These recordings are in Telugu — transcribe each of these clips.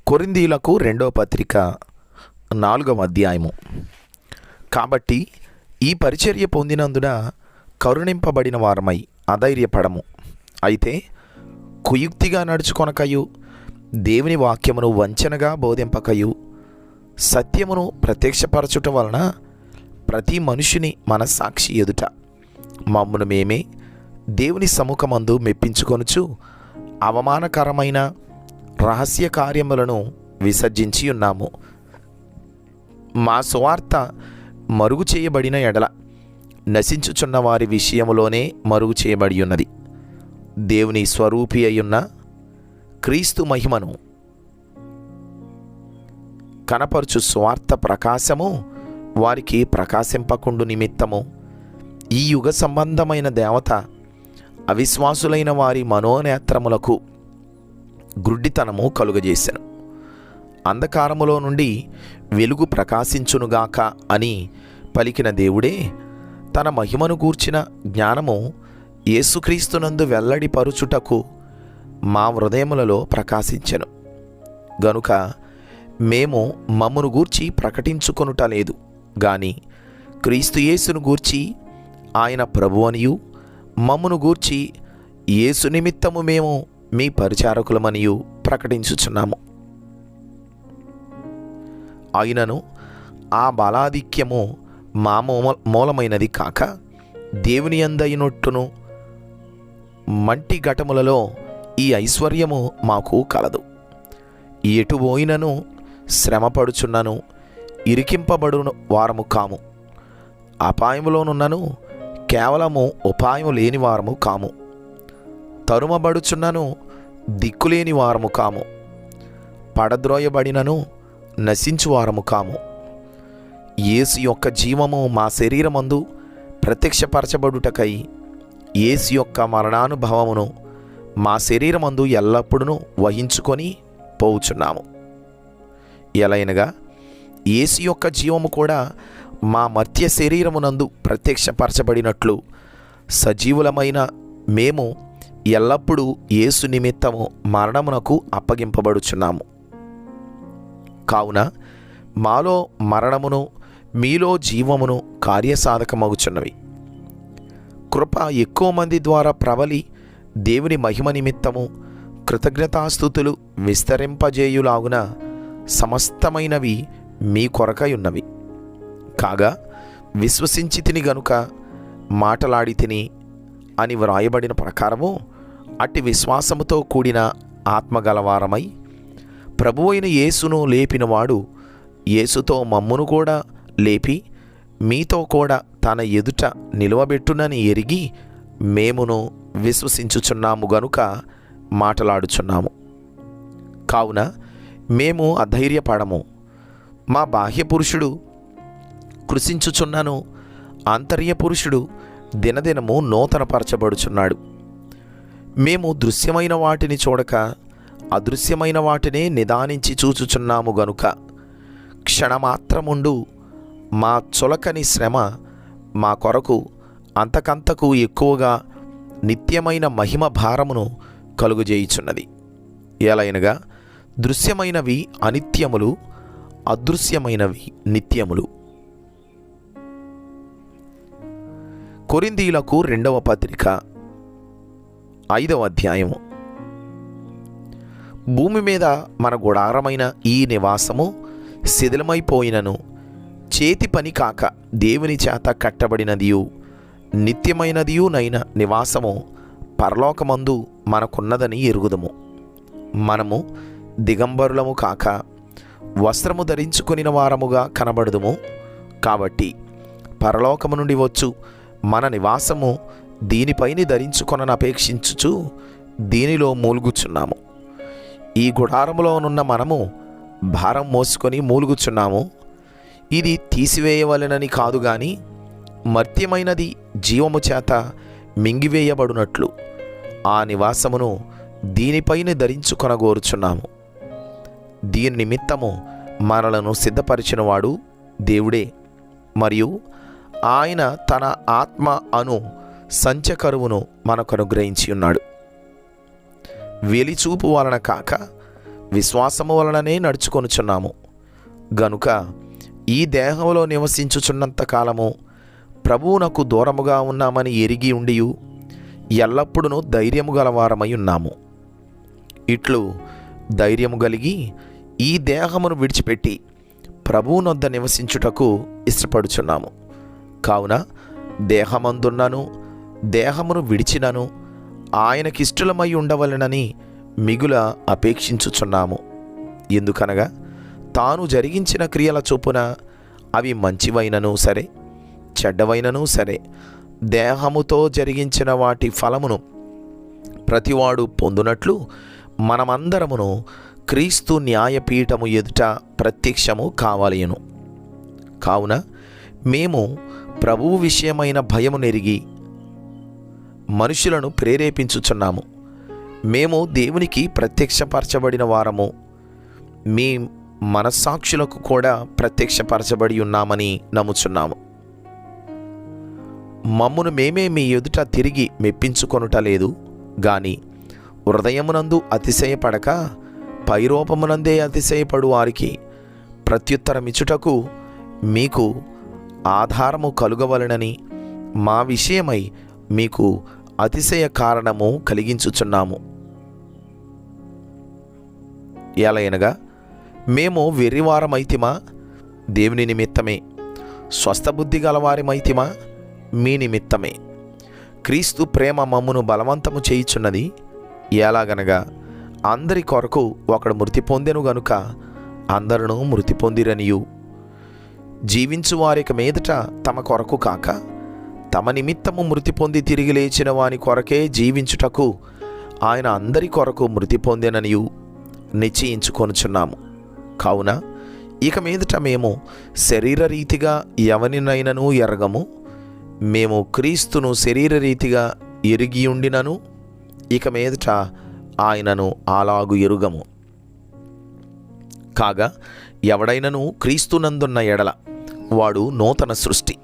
కొరింథీయులకు రెండవ పత్రిక 4వ అధ్యాయము. కాబట్టి ఈ పరిచర్య పొందినందున కరుణింపబడిన వారమై అధైర్యపడము. అయితే కుయుక్తిగా నడుచుకొనకయు, దేవుని వాక్యమును వంచనగా బోధింపకయు, సత్యమును ప్రత్యక్షపరచుట వలన ప్రతి మనుషుని మనస్సాక్షి ఎదుట మమ్మును మేమే దేవుని సముఖమందు మెప్పించుకొనుచు అవమానకరమైన రహస్య కార్యములను విసర్జించి ఉన్నాము. మా సువార్త మరుగు చేయబడిన ఎడల నశించుచున్న వారి విషయములోనే మరుగు చేయబడి ఉన్నది. దేవుని స్వరూపి అయ్యున్న క్రీస్తు మహిమను కనపరచు సువార్త ప్రకాశము వారికి ప్రకాశింపకుండు నిమిత్తము ఈ యుగ సంబంధమైన దేవత అవిశ్వాసులైన వారి మనోనేత్రములకు గ్రుడ్డితనము కలుగజేసెను. అంధకారములో నుండి వెలుగు ప్రకాశించునుగాక అని పలికిన దేవుడే తన మహిమను గూర్చిన జ్ఞానము యేసుక్రీస్తునందు వెల్లడిపరుచుటకు మా హృదయములలో ప్రకాశించెను. గనుక మేము మమ్మును గూర్చి ప్రకటించుకొనుట లేదు గాని క్రీస్తు యేసును గూర్చి ఆయన ప్రభువనియు, మమ్మును గూర్చి యేసు నిమిత్తము మేము మీ పరిచారకులమనియు ప్రకటించుచున్నాము. అయినను ఆ బలాధిక్యము మా మూలమైనది కాక దేవుని యందైనట్టును మంటి ఘటములలో ఈ ఐశ్వర్యము మాకు కలదు. ఎటు పోయినను శ్రమపడుచున్నను ఇరికింపబడు వారము కాము. అపాయములోనున్నను కేవలము ఉపాయము లేని వారము కాము. తరుమబడుచున్నను దిక్కులేని వారము కాము. పడద్రోయబడినను నశించువారము కాము. యేసు యొక్క జీవము మా శరీరమందు ప్రత్యక్షపరచబడుటకై యేసు యొక్క మరణానుభవమును మా శరీరమందు ఎల్లప్పుడూ వహించుకొని పోవుచున్నాము. ఎలయనగా యేసు యొక్క జీవము కూడా మా మర్త్య శరీరమునందు ప్రత్యక్షపరచబడినట్లు సజీవులమైన మేము ఎల్లప్పుడూ యేసు నిమిత్తము మరణమునకు అప్పగింపబడుచున్నాము. కావున మాలో మరణమును మీలో జీవమును కార్యసాధకమగుచున్నవి. కృప ఎక్కువ మంది ద్వారా ప్రబలి దేవుని మహిమ నిమిత్తము కృతజ్ఞతాస్తుతులు విస్తరింపజేయులాగున సమస్తమైనవి మీ కొరకై ఉన్నవి. కాగా విశ్వసించి తిని గనుక మాటలాడి తిని అని వ్రాయబడిన ప్రకారము అట్టి విశ్వాసముతో కూడిన ఆత్మగలవారమై ప్రభువైన యేసును లేపినవాడు యేసుతో మమ్మును కూడా లేపి మీతో కూడా తన ఎదుట నిలువబెట్టునని ఎరిగి మేమును విశ్వసించుచున్నాము గనుక మాటలాడుచున్నాము. కావున మేము అధైర్యపడము. మా బాహ్య పురుషుడు కృషించుచున్నను ఆంతర్య పురుషుడు దినదినము నూతనపరచబడుచున్నాడు. మేము దృశ్యమైన వాటిని చూడక అదృశ్యమైన వాటినే నిదానించి చూచుచున్నాము గనుక క్షణమాత్రముండు మా చులకని శ్రమ మా కొరకు అంతకంతకు ఎక్కువగా నిత్యమైన మహిమ భారమును కలుగజేయుచున్నది. ఎలయనగా దృశ్యమైనవి అనిత్యములు, అదృశ్యమైనవి నిత్యములు. కొరింథీయులకు రెండవ పత్రిక 5వ అధ్యాయము. భూమి మీద మన గుడారమైన ఈ నివాసము శిథిలమైపోయినను చేతి పని కాక దేవుని చేత కట్టబడినదియు నిత్యమైనదియునైన నివాసము పరలోకమందు మనకున్నదని ఎరుగుదము. మనము దిగంబరులము కాక వస్త్రము ధరించుకొనిన వారముగా కనబడుదుము. కాబట్టి పరలోకము నుండి వచ్చు మన నివాసము దీనిపైని ధరించుకొనని అపేక్షించుచు దీనిలో మూలుగుచున్నాము. ఈ గుడారములోనున్న మనము భారం మోసుకొని మూలుగుచున్నాము. ఇది తీసివేయవలెనని కాదు గాని మర్త్యమైనది జీవము చేత మింగివేయబడునట్లు ఆ నివాసమును దీనిపైన ధరించుకొనగోరుచున్నాము. దీని నిమిత్తము మనలను సిద్ధపరిచినవాడు దేవుడే, మరియు ఆయన తన ఆత్మ అను సంచకరువును మనకు అనుగ్రహించి ఉన్నాడు. వెలిచూపు వలన కాక విశ్వాసము వలననే నడుచుకొనుచున్నాము. గనుక ఈ దేహంలో నివసించుచున్నంత కాలము ప్రభువునకు దూరముగా ఉన్నామని ఎరిగి ఉండియు ఎల్లప్పుడూ ధైర్యము గలవారమై ఉన్నాము. ఇట్లు ధైర్యము కలిగి ఈ దేహమును విడిచిపెట్టి ప్రభువునొద్ద నివసించుటకు ఇష్టపడుచున్నాము. కావున దేహమందున్నను దేహమును విడిచినను ఆయనకిష్టలమై ఉండవలెనని మిగుల అపేక్షించుచున్నాము. ఎందుకనగా తాను జరిగించిన క్రియల చొప్పున అవి మంచివైనను సరే చెడ్డవైనను సరే దేహముతో జరిగించిన వాటి ఫలమును ప్రతివాడు పొందునట్లు మనమందరమును క్రీస్తు న్యాయపీఠము ఎదుట ప్రత్యక్షము కావాలయను. కావున మేము ప్రభువు విషయమైన భయము నెరిగి మనుషులను ప్రేరేపించుచున్నాము. మేము దేవునికి ప్రత్యక్షపరచబడిన వారము, మీ మనస్సాక్షులకు కూడా ప్రత్యక్షపరచబడి ఉన్నామని నమ్ముచున్నాము. మమ్మును మేమే మీ ఎదుట తిరిగి మెప్పించుకొనుట లేదు గాని హృదయమునందు అతిశయపడక పైరూపమునందే అతిశయపడు వారికి ప్రత్యుత్తరమిచ్చుటకు మీకు ఆధారము కలుగవలెనని మా విషయమై మీకు అతిశయ కారణము కలిగించుచున్నాము. ఎలయనగా మేము వెర్రివారమైతిమా? దేవుని నిమిత్తమే. స్వస్థబుద్ధి గలవారిమైతిమా? మీ నిమిత్తమే. క్రీస్తు ప్రేమ మమ్మును బలవంతము చేయుచున్నది. ఎలాగనగా అందరి కొరకు ఒకడు మృతి పొందెను గనుక అందరూ మృతి పొందిరనియు, జీవించు వారికి మీదట తమ కొరకు కాక తమ నిమిత్తము మృతి పొంది తిరిగి లేచిన వాని కొరకే జీవించుటకు ఆయన అందరి కొరకు మృతి పొందెననియు నిశ్చయించుకొనుచున్నాము. కావున ఇక మీదట మేము శరీరరీతిగా ఎవరినైనను ఎరగము. మేము క్రీస్తును శరీరరీతిగా ఎరిగి ఉండినను ఇక మీదట ఆయనను అలాగు ఎరుగము. కాగా ఎవడైనను క్రీస్తునందున్న ఎడల వాడు నూతన సృష్టి,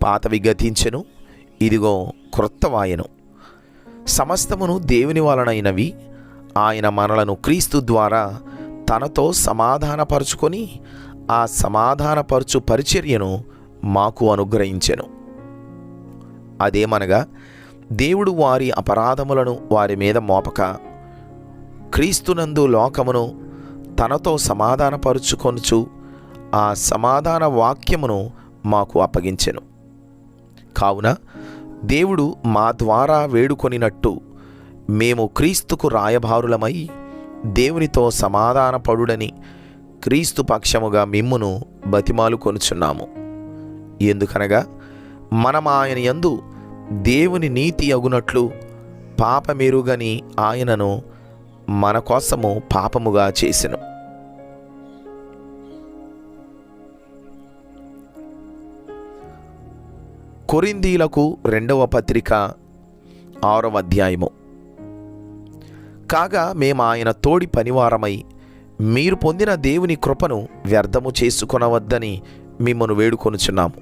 పాతవి గతించెను, ఇదిగో క్రొత్తవాయెను. సమస్తమును దేవుని వలనైనవి. ఆయన మనలను క్రీస్తు ద్వారా తనతో సమాధానపరుచుకొని ఆ సమాధానపరచు పరిచర్యను మాకు అనుగ్రహించెను. అదేమనగా దేవుడు వారి అపరాధములను వారి మీద మోపక క్రీస్తునందు లోకమును తనతో సమాధానపరుచుకొనుచు ఆ సమాధాన వాక్యమును మాకు అప్పగించెను. కావున దేవుడు మా ద్వారా వేడుకొనినట్టు మేము క్రీస్తుకు రాయబారులమై దేవునితో సమాధానపడుడని క్రీస్తు పక్షముగా మిమ్మును బతిమాలు కొనుచున్నాము. ఎందుకనగా మనం ఆయన యందు దేవుని నీతి అగునట్లు పాపమెరుగని ఆయనను మన కోసము పాపముగా చేసెను. కొరింథీలకు 2వ పత్రిక 6వ అధ్యాయము. కాగా మేము ఆయన తోడి పనివారమై మీరు పొందిన దేవుని కృపను వ్యర్థము చేసుకొనవద్దని మిమ్మను వేడుకొనుచున్నాము.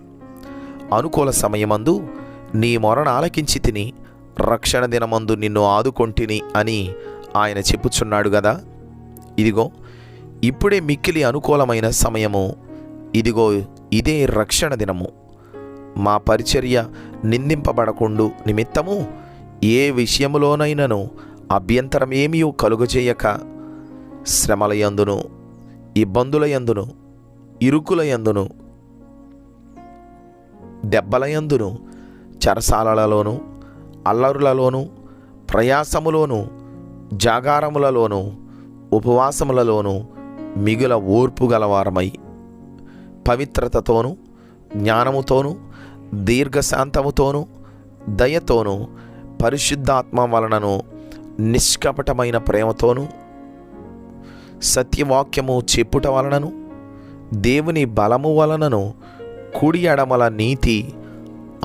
అనుకూల సమయమందు నీ మొరను ఆలకించి తిని రక్షణ దినమందు నిన్ను ఆదుకొంటిని అని ఆయన చెప్పుచున్నాడు గదా. ఇదిగో ఇప్పుడే మిక్కిలి అనుకూలమైన సమయము, ఇదిగో ఇదే రక్షణ దినము. మా పరిచర్య నిందింపబడకుండు నిమిత్తము ఏ విషయములోనైనను అభ్యంతరమేమీ కలుగజేయక శ్రమలయందును ఇబ్బందులయందును ఇరుకులయందును దెబ్బలయందును చెరసాలలలోను అల్లరులలోను ప్రయాసములోను జాగారములలోను ఉపవాసములలోను మిగుల ఓర్పు గలవారమై పవిత్రతతోను జ్ఞానముతోను దీర్ఘశాంతముతోను దయతోను పరిశుద్ధాత్మ వలనను నిష్కపటమైన ప్రేమతోను సత్యవాక్యము చెప్పుట వలనను దేవుని బలము వలనను కుడి ఎడమల నీతి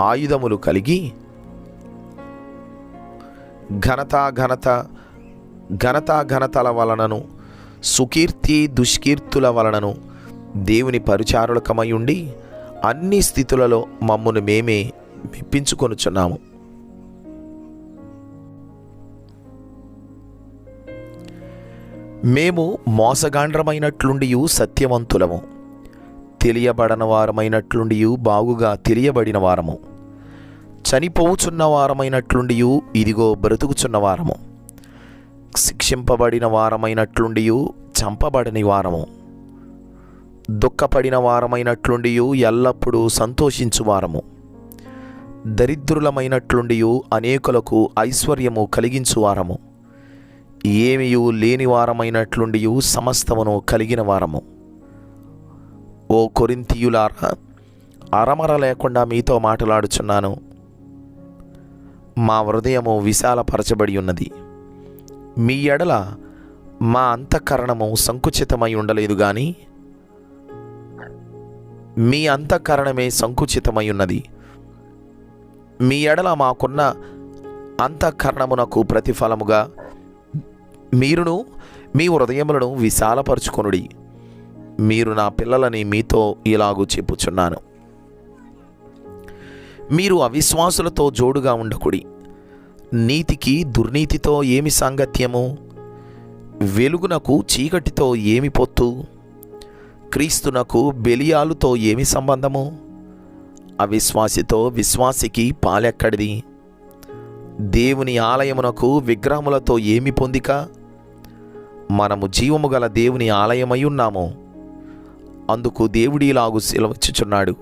ఆయుధములు కలిగి ఘనతల వలనను సుకీర్తి దుష్కీర్తుల వలనను దేవుని పరిచారులకమై ఉండి అన్ని స్థితులలో మమ్మును మేమే మెప్పించుకొనుచున్నాము. మేము మోసగాండ్రమైనట్లుండియు సత్యవంతులము, తెలియబడని వారమైనట్లుండియు బాగుగా తెలియబడిన వారము, చనిపోవుచున్న వారమైనట్లుండియు ఇదిగో బ్రతుకుచున్న వారము, శిక్షింపబడిన వారమైనట్లుండియు చంపబడని వారము, దుఃఖపడిన వారమైనట్లుండియు ఎల్లప్పుడూ సంతోషించు వారము, దరిద్రులమైనట్లుండియు అనేకులకు ఐశ్వర్యము కలిగించు వారము, ఏమియు లేని వారమైనట్లుండియు సమస్తమును కలిగిన వారము. ఓ కొరింథీయులారా, అరమర లేకుండా మీతో మాట్లాడుచున్నాను. మా హృదయము విశాలపరచబడి ఉన్నది. మీ ఎడల మా అంతఃకరణము సంకుచితమై ఉండలేదు గాని మీ అంతఃకరణమే సంకుచితమై ఉన్నది. మీ ఎడల మాకున్న అంతఃకరణమునకు ప్రతిఫలముగా మీరును మీ హృదయములను విశాలపరచుకొనుడి. మీరు నా పిల్లలని మీతో ఇలాగూ చెప్పుచున్నాను. మీరు అవిశ్వాసులతో జోడుగా ఉండకుడి. నీతికి దుర్నీతితో ఏమి సాంగత్యము? వెలుగునకు చీకటితో ఏమి పొత్తు? క్రీస్తునకు బెలియాలుతో ఏమి సంబంధము? అవిశ్వాసితో విశ్వాసికి పాలెక్కడిది? దేవుని ఆలయమునకు విగ్రహములతో ఏమి పొందిక? మనము జీవము గల దేవుని ఆలయమై ఉన్నాము. అందుకు దేవుడిలాగు సెలవిచ్చుచున్నాడు,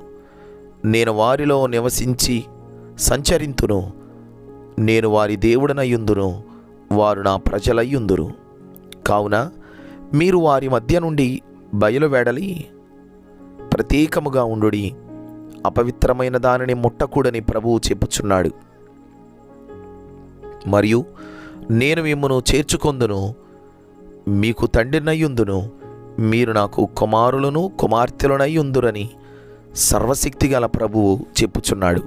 నేను వారిలో నివసించి సంచరింతును, నేను వారి దేవుడనయ్యుందును, వారు నా ప్రజలయ్యుందురు. కావున మీరు వారి మధ్య నుండి బయలువెడలి ప్రత్యేకముగా ఉండుడి, అపవిత్రమైన దానిని ముట్టకూడని ప్రభువు చెప్పుచున్నాడు. మరియు నేను మిమ్మును చేర్చుకొందును, మీకు తండ్రినయ్యుందును, మీరు నాకు కుమారులను కుమార్తెలనయ్యుందురని సర్వశక్తిగల ప్రభువు చెప్పుచున్నాడు.